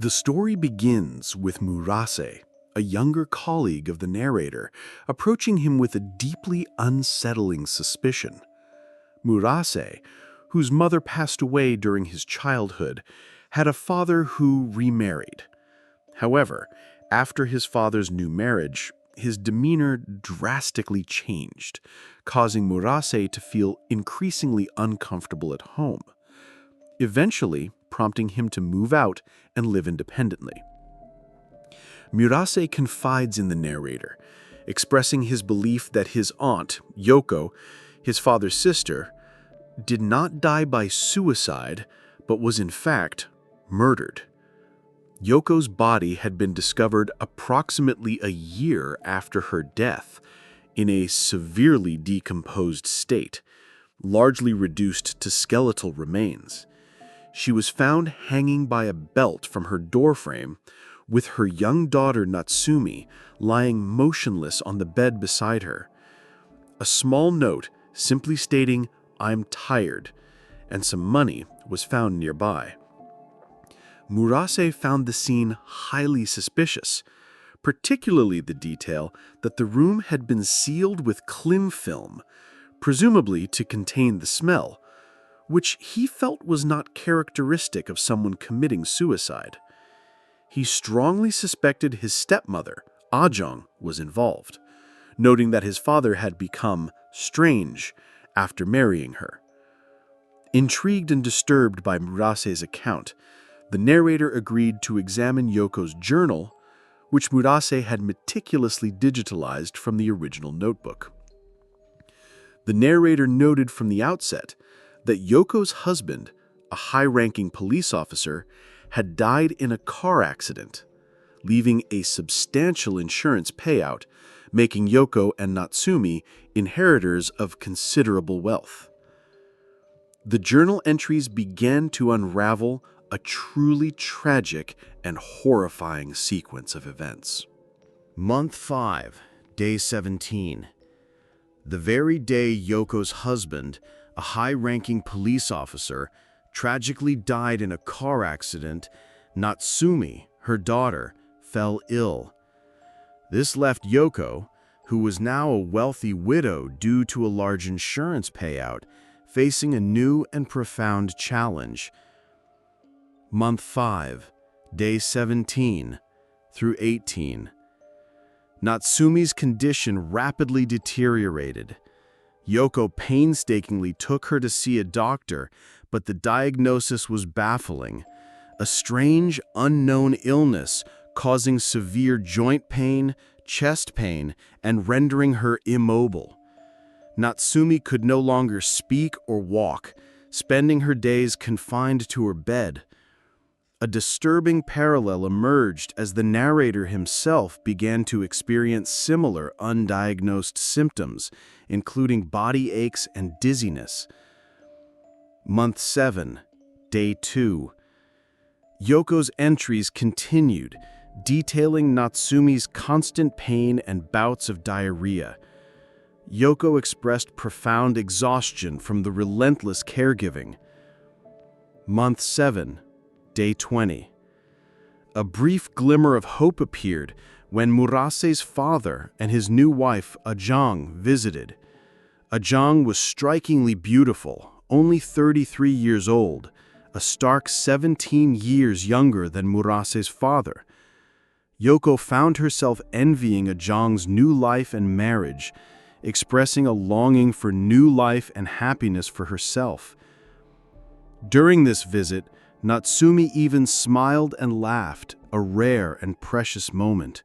The story begins with Murase, a younger colleague of the narrator, approaching him with a deeply unsettling suspicion. Murase, whose mother passed away during his childhood, had a father who remarried. However, after his father's new marriage, his demeanor drastically changed, causing Murase to feel increasingly uncomfortable at home, eventually prompting him to move out and live independently. Murase confides in the narrator, expressing his belief that his aunt, Yoko, his father's sister, did not die by suicide, but was in fact murdered. Yoko's body had been discovered approximately a year after her death, in a severely decomposed state, largely reduced to skeletal remains. She was found hanging by a belt from her doorframe, with her young daughter Natsumi lying motionless on the bed beside her. A small note simply stating, "I'm tired," and some money was found nearby. Murase found the scene highly suspicious, particularly the detail that the room had been sealed with cling film, presumably to contain the smell, which he felt was not characteristic of someone committing suicide. He strongly suspected his stepmother, Ajong, was involved, noting that his father had become strange after marrying her. Intrigued and disturbed by Murase's account, the narrator agreed to examine Yoko's journal, which Murase had meticulously digitalized from the original notebook. The narrator noted from the outset that Yoko's husband, a high-ranking police officer, had died in a car accident, leaving a substantial insurance payout, making Yoko and Natsumi inheritors of considerable wealth. The journal entries began to unravel a truly tragic and horrifying sequence of events. Month 5, Day 17. The very day Yoko's husband, a high-ranking police officer, tragically died in a car accident, Natsumi, her daughter, fell ill. This left Yoko, who was now a wealthy widow due to a large insurance payout, facing a new and profound challenge. Month 5, Day 17 through 18. Natsumi's condition rapidly deteriorated. Yoko painstakingly took her to see a doctor, but the diagnosis was baffling. A strange, unknown illness causing severe joint pain, chest pain, and rendering her immobile. Natsumi could no longer speak or walk, spending her days confined to her bed. A disturbing parallel emerged as the narrator himself began to experience similar undiagnosed symptoms, including body aches and dizziness. Month 7, Day 2. Yoko's entries continued, detailing Natsumi's constant pain and bouts of diarrhea. Yoko expressed profound exhaustion from the relentless caregiving. Month 7, Day 20. A brief glimmer of hope appeared when Murase's father and his new wife, Ajong, visited. Ajong was strikingly beautiful, only 33 years old, a stark 17 years younger than Murase's father. Yoko found herself envying Ajong's new life and marriage, expressing a longing for new life and happiness for herself. During this visit, Natsumi even smiled and laughed, a rare and precious moment.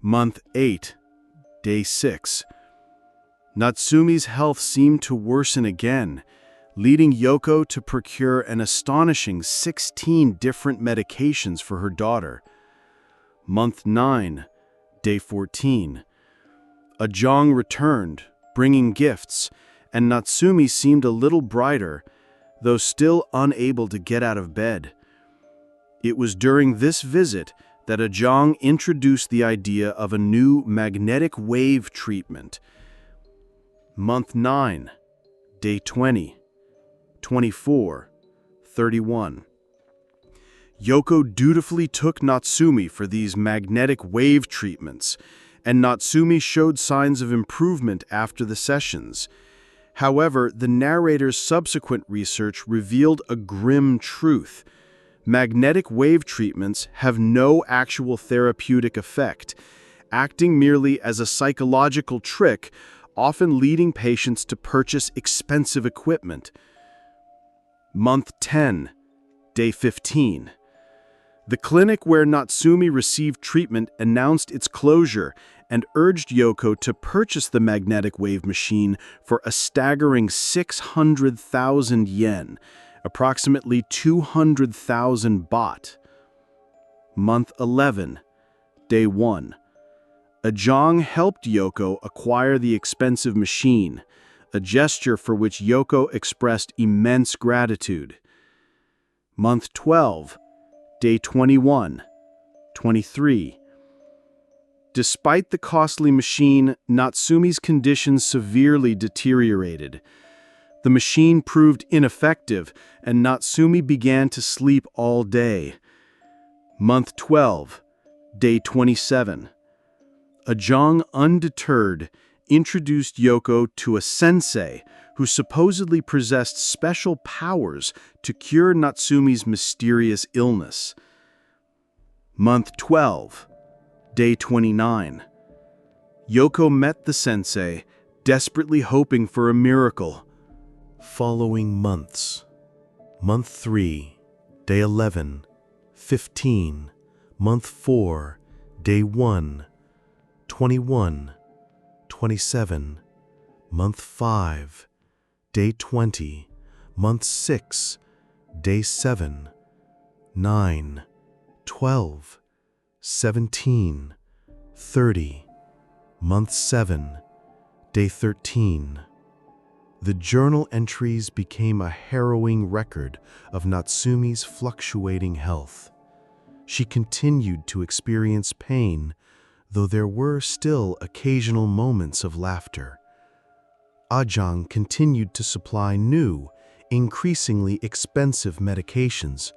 Month 8, Day 6. Natsumi's health seemed to worsen again, leading Yoko to procure an astonishing 16 different medications for her daughter. Month 9, Day 14. Ajong returned, bringing gifts, and Natsumi seemed a little brighter, though still unable to get out of bed. It was during this visit that Ajong introduced the idea of a new magnetic wave treatment. Month 9, Day 20, 24, 31. Yoko dutifully took Natsumi for these magnetic wave treatments, and Natsumi showed signs of improvement after the sessions. However, the narrator's subsequent research revealed a grim truth. Magnetic wave treatments have no actual therapeutic effect, acting merely as a psychological trick, often leading patients to purchase expensive equipment. Month 10, day 15. The clinic where Natsumi received treatment announced its closure and urged Yoko to purchase the magnetic wave machine for a staggering 600,000 yen, approximately 200,000 baht. Month 11, day 1. Ajong helped Yoko acquire the expensive machine, a gesture for which Yoko expressed immense gratitude. Month 12, day 21, 23. Despite the costly machine, Natsumi's condition severely deteriorated. The machine proved ineffective, and Natsumi began to sleep all day. Month 12, day 27. Ajong, undeterred, introduced Yoko to a sensei who supposedly possessed special powers to cure Natsumi's mysterious illness. Month 12, day 29. Yoko met the sensei, desperately hoping for a miracle. Following months. Month 3, day 11, 15. Month 4, day 1, 21, 27. Month 5, day 20. Month 6, day 7, 9, 12, 17, 30. Month 7, day 13. The journal entries became a harrowing record of Natsumi's fluctuating health. She continued to experience pain, though there were still occasional moments of laughter. Ajong continued to supply new, increasingly expensive medications.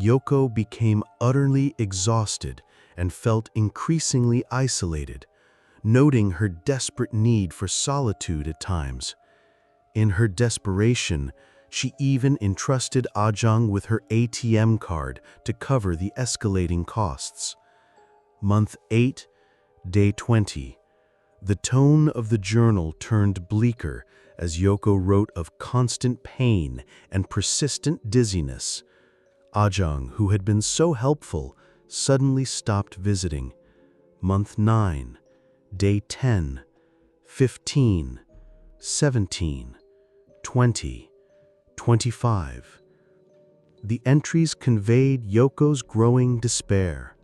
Yoko became utterly exhausted and felt increasingly isolated, noting her desperate need for solitude at times. In her desperation, she even entrusted Ajong with her ATM card to cover the escalating costs. Month 8, day 20. The tone of the journal turned bleaker as Yoko wrote of constant pain and persistent dizziness. Ajong, who had been so helpful, suddenly stopped visiting. Month 9, day 10, 15, 17, 20, 25. The entries conveyed Yoko's growing despair.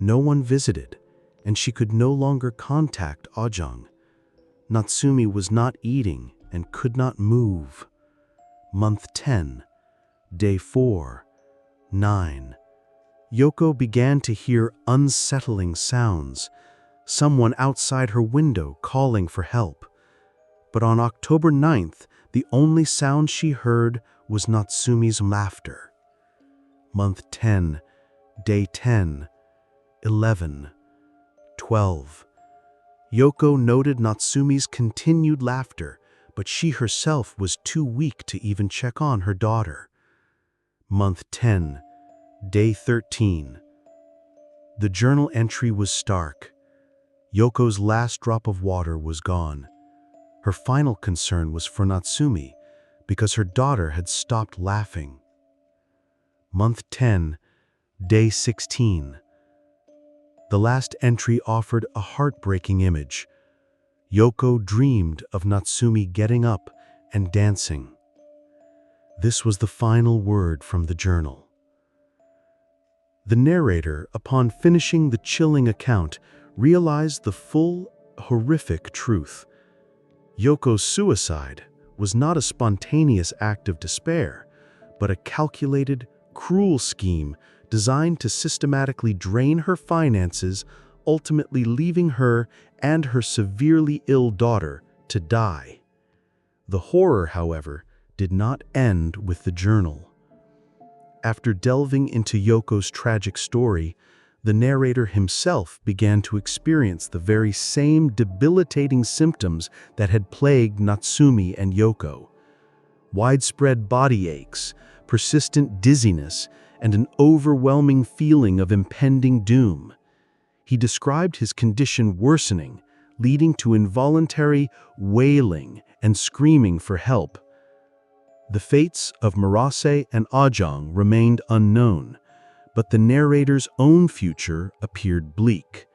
No one visited, and she could no longer contact Ajong. Natsumi was not eating and could not move. Month 10, day 4, 9. Yoko began to hear unsettling sounds, someone outside her window calling for help. But on October 9th, the only sound she heard was Natsumi's laughter. Month 10, day 10, 11, 12. Yoko noted Natsumi's continued laughter, but she herself was too weak to even check on her daughter. Month 10, day 13. The journal entry was stark. Yoko's last drop of water was gone. Her final concern was for Natsumi, because her daughter had stopped laughing. Month 10, day 16. The last entry offered a heartbreaking image. Yoko dreamed of Natsumi getting up and dancing. This was the final word from the journal. The narrator, upon finishing the chilling account, realized the full, horrific truth. Yoko's suicide was not a spontaneous act of despair, but a calculated, cruel scheme designed to systematically drain her finances, ultimately leaving her and her severely ill daughter to die. The horror, however, did not end with the journal. After delving into Yoko's tragic story, the narrator himself began to experience the very same debilitating symptoms that had plagued Natsumi and Yoko. Widespread body aches, persistent dizziness, and an overwhelming feeling of impending doom. He described his condition worsening, leading to involuntary wailing and screaming for help. The fates of Murase and Ajong remained unknown, but the narrator's own future appeared bleak,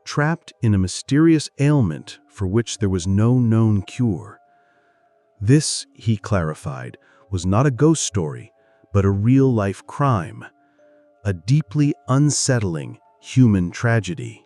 trapped in a mysterious ailment for which there was no known cure. This, he clarified, was not a ghost story, but a real-life crime, a deeply unsettling human tragedy.